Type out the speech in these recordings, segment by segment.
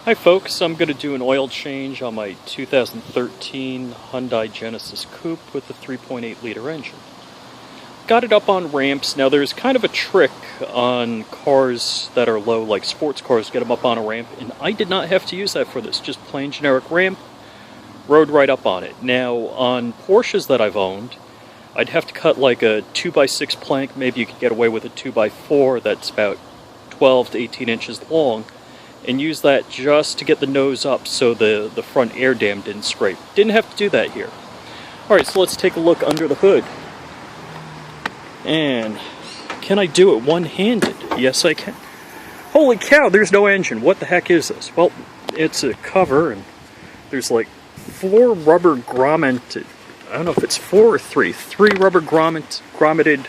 Hi folks, I'm going to do an oil change on my 2013 Hyundai Genesis Coupe with a 3.8 liter engine. Got it up on ramps. Now there's kind of a trick on cars that are low, like sports cars, get them up on a ramp, and I did not have to use that for this, just plain generic ramp, rode right up on it. Now on Porsches that I've owned, I'd have to cut like a 2x6 plank, maybe you could get away with a 2x4 that's about 12 to 18 inches long, and use that just to get the nose up so the front air dam didn't scrape. Didn't have to do that here. Alright, so let's take a look under the hood. And can I do it one-handed? Yes, I can. Holy cow, there's no engine. What the heck is this? Well, it's a cover, and there's like 4 rubber grommeted, I don't know if it's 4 or 3 rubber grommeted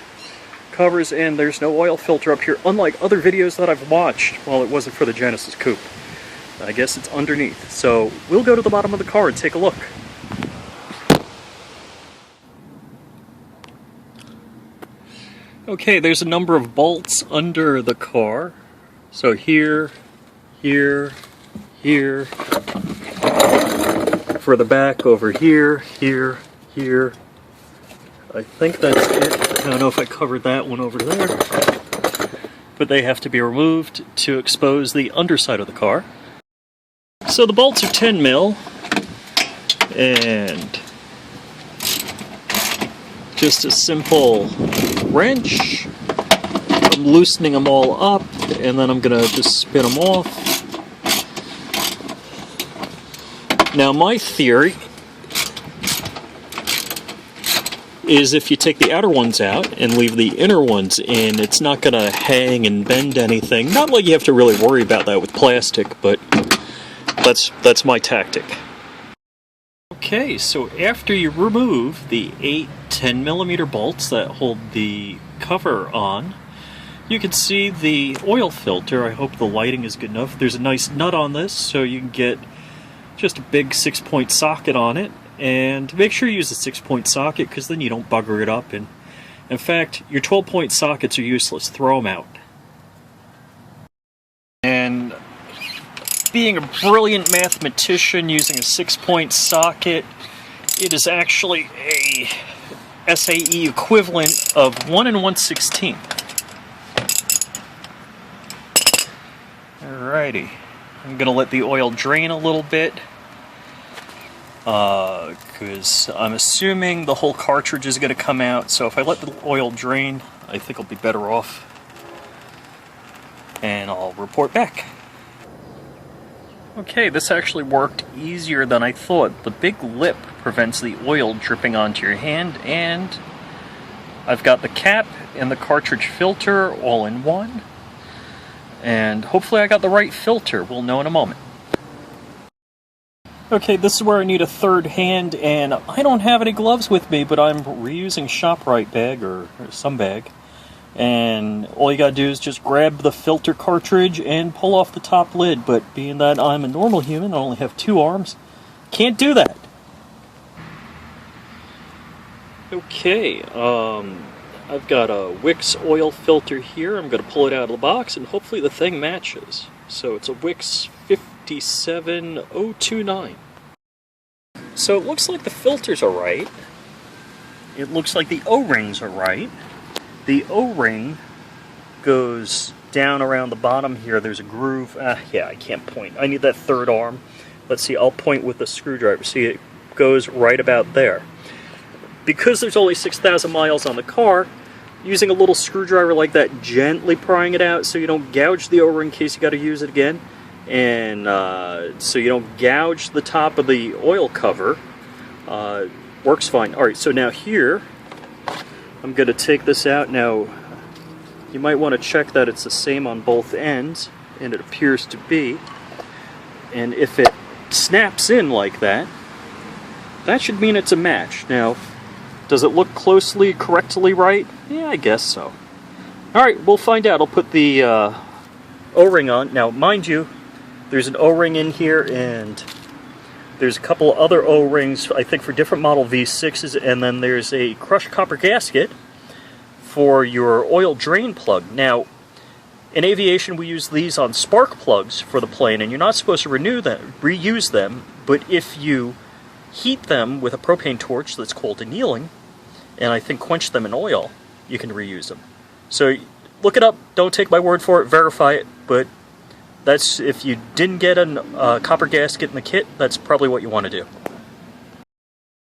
covers, and there's no oil filter up here, unlike other videos that I've watched. Well, it wasn't for the Genesis Coupe. I guess it's underneath. So we'll go to the bottom of the car and take a look. Okay, there's a number of bolts under the car. So here, here, here. For the back, over here, here, here. I think that's it. I don't know if I covered that one over there. But they have to be removed to expose the underside of the car. So the bolts are 10 mil. And just a simple wrench. I'm loosening them all up, and then I'm going to just spin them off. Now my theory is if you take the outer ones out and leave the inner ones in, it's not going to hang and bend anything. Not like you have to really worry about that with plastic, but that's my tactic. Okay, so after you remove the 8 10mm bolts that hold the cover on, you can see the oil filter. I hope the lighting is good enough. There's a nice nut on this, so you can get just a big 6-point socket on it. And make sure you use a 6-point socket, because then you don't bugger it up. And in fact, your 12-point sockets are useless. Throw them out. And being a brilliant mathematician using a 6-point socket, it is actually a SAE equivalent of 1 1/16. Alrighty. I'm going to let the oil drain a little bit, because I'm assuming the whole cartridge is going to come out, so if I let the oil drain, I think I'll be better off. And I'll report back. Okay, this actually worked easier than I thought. The big lip prevents the oil dripping onto your hand, and I've got the cap and the cartridge filter all in one. And hopefully I got the right filter. We'll know in a moment. Okay, this is where I need a third hand, and I don't have any gloves with me, but I'm reusing ShopRite bag, or some bag. And all you gotta do is just grab the filter cartridge and pull off the top lid, but being that I'm a normal human, I only have 2 arms, can't do that. Okay, I've got a Wix oil filter here. I'm going to pull it out of the box, and hopefully the thing matches. So it's a Wix 57029. So it looks like the filters are right. It looks like the O-rings are right. The O-ring goes down around the bottom here. There's a groove. Yeah, I can't point. I need that third arm. Let's see, I'll point with the screwdriver. See, it goes right about there. Because there's only 6,000 miles on the car, using a little screwdriver like that, gently prying it out so you don't gouge the O-ring in case you got to use it again, and so you don't gouge the top of the oil cover, works fine. Alright, so now here, I'm going to take this out. Now, you might want to check that it's the same on both ends, and it appears to be. And if it snaps in like that, that should mean it's a match. Now, does it look correctly right? Yeah, I guess so. Alright, we'll find out. I'll put the O-ring on. Now, mind you, there's an O-ring in here, and there's a couple other O-rings, I think, for different model V6s, and then there's a crushed copper gasket for your oil drain plug. Now, In aviation, we use these on spark plugs for the plane, and you're not supposed to reuse them, but if you heat them with a propane torch that's called annealing, and I think quench them in oil, you can reuse them. So look it up, don't take my word for it, verify it, but that's, if you didn't get a copper gasket in the kit, that's probably what you want to do.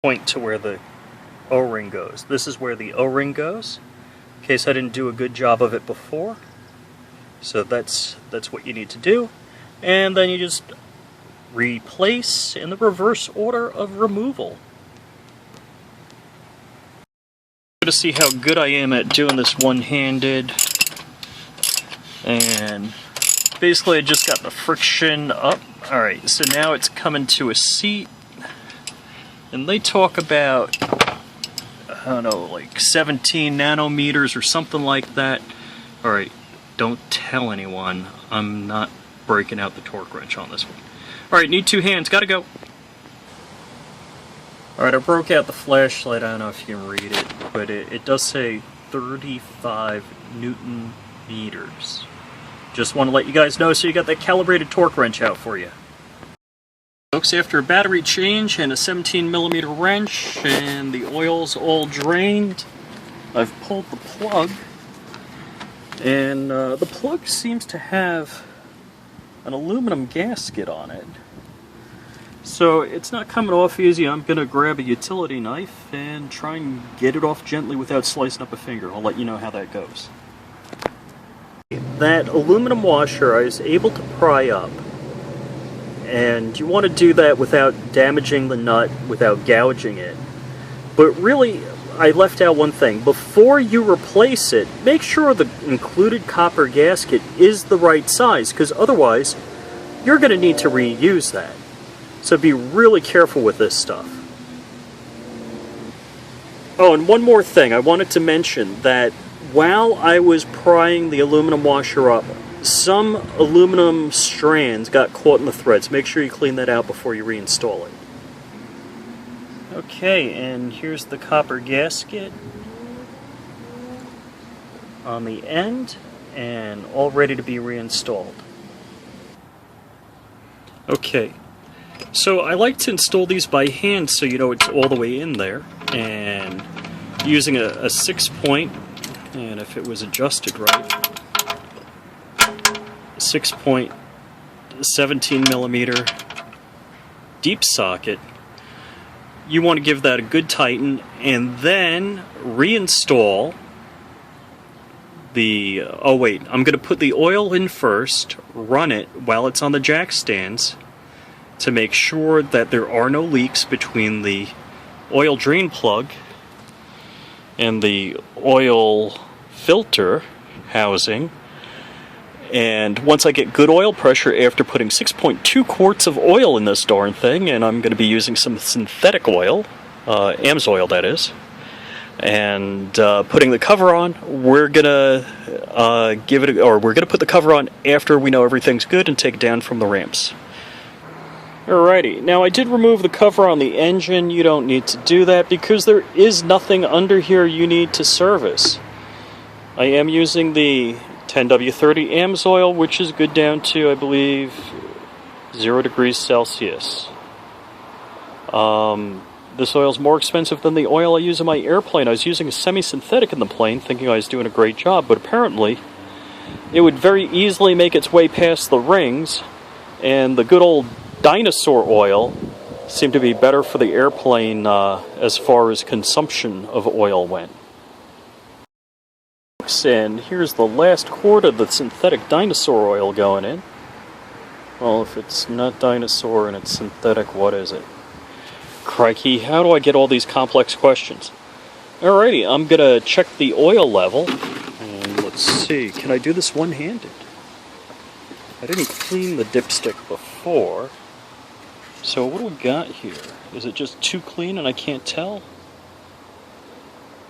Point to where the O-ring goes. This is where the O-ring goes, in case I didn't do a good job of it before. So that's what you need to do, and then you just replace in the reverse order of removal. To see how good I am at doing this one-handed, and basically I just got the friction up. Alright, so now it's coming to a seat, and they talk about, I don't know, like 17 nanometers or something like that. Alright, don't tell anyone. I'm not breaking out the torque wrench on this one. Alright, need two hands, gotta go. Alright, I broke out the flashlight. I don't know if you can read it, but it does say 35 Newton meters. Just want to let you guys know so you got that calibrated torque wrench out for you. Folks, after a battery change and a 17mm wrench and the oil's all drained, I've pulled the plug, and the plug seems to have an aluminum gasket on it. So it's not coming off easy. I'm going to grab a utility knife and try and get it off gently without slicing up a finger. I'll let you know how that goes. That aluminum washer I was able to pry up, and you want to do that without damaging the nut, without gouging it. But really, I left out one thing. Before you replace it, make sure the included copper gasket is the right size, because otherwise you're going to need to reuse that. So be really careful with this stuff. Oh, and one more thing. I wanted to mention that while I was prying the aluminum washer up, some aluminum strands got caught in the threads. Make sure you clean that out before you reinstall it. Okay, and here's the copper gasket on the end, and all ready to be reinstalled. Okay. So I like to install these by hand so you know it's all the way in there, and using a 6-point, and if it was adjusted right, 6-point 17mm deep socket, you want to give that a good tighten and then reinstall the, oh wait, I'm going to put the oil in first, run it while it's on the jack stands, to make sure that there are no leaks between the oil drain plug and the oil filter housing. And once I get good oil pressure after putting 6.2 quarts of oil in this darn thing, and I'm going to be using some synthetic oil, AMSOIL that is, and putting the cover on, we're gonna we're gonna put the cover on after we know everything's good and take it down from the ramps. Alrighty, now I did remove the cover on the engine. You don't need to do that because there is nothing under here you need to service. I am using the 10W30 AMSOIL, which is good down to, I believe, 0 degrees Celsius. This oil is more expensive than the oil I use in my airplane. I was using a semi-synthetic in the plane, thinking I was doing a great job, but apparently it would very easily make its way past the rings, and the good old dinosaur oil seemed to be better for the airplane as far as consumption of oil went. And here's the last quart of the synthetic dinosaur oil going in. Well, if it's not dinosaur and it's synthetic, what is it? Crikey, how do I get all these complex questions? Alrighty, I'm gonna check the oil level, and let's see, can I do this one-handed? I didn't clean the dipstick before, so what do we got here? Is it just too clean and I can't tell?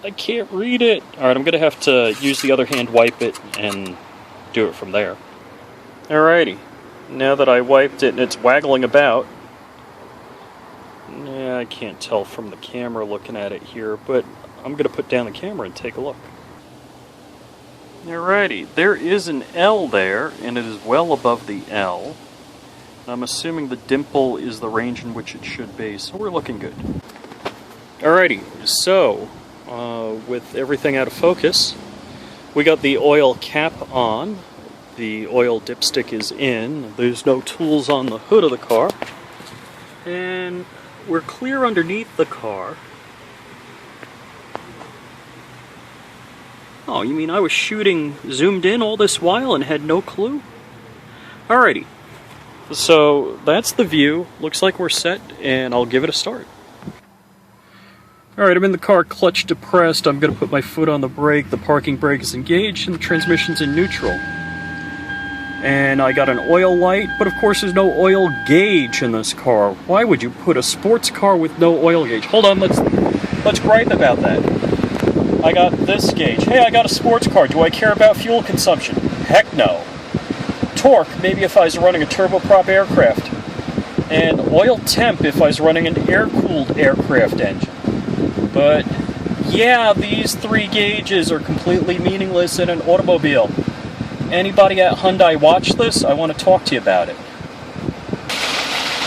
I can't read it. Alright, I'm gonna have to use the other hand, wipe it, and do it from there. Alrighty, now that I wiped it and it's waggling about, yeah, I can't tell from the camera looking at it here, but I'm gonna put down the camera and take a look. Alrighty, there is an L there, and it is well above the L. I'm assuming the dimple is the range in which it should be, so we're looking good. Alrighty, so with everything out of focus, we got the oil cap on, the oil dipstick is in, there's no tools on the hood of the car, and we're clear underneath the car. Oh, you mean I was shooting zoomed in all this while and had no clue? Alrighty, so that's the view. Looks like we're set, and I'll give it a start. Alright, I'm in the car, clutch depressed. I'm going to put my foot on the brake. The parking brake is engaged, and the transmission's in neutral. And I got an oil light, but of course there's no oil gauge in this car. Why would you put a sports car with no oil gauge? Hold on, let's gripe about that. I got this gauge. Hey, I got a sports car. Do I care about fuel consumption? Heck no. Torque, maybe if I was running a turboprop aircraft. And oil temp if I was running an air-cooled aircraft engine. But yeah, these three gauges are completely meaningless in an automobile. Anybody at Hyundai watch this? I want to talk to you about it.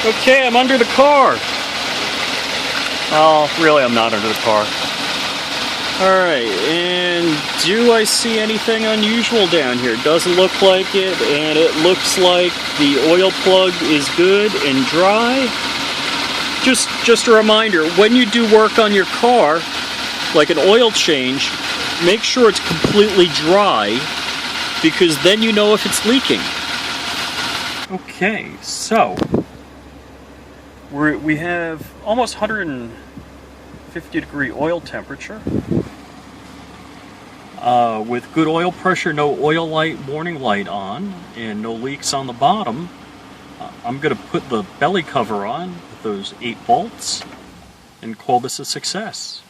Okay, I'm under the car. Oh, really, I'm not under the car. Alright, and do I see anything unusual down here? Doesn't look like it, and it looks like the oil plug is good and dry. Just a reminder, when you do work on your car, like an oil change, make sure it's completely dry, because then you know if it's leaking. Okay, so we have almost 150-degree oil temperature. With good oil pressure, no oil light, warning light on, and no leaks on the bottom. I'm going to put the belly cover on with those 8 bolts and call this a success.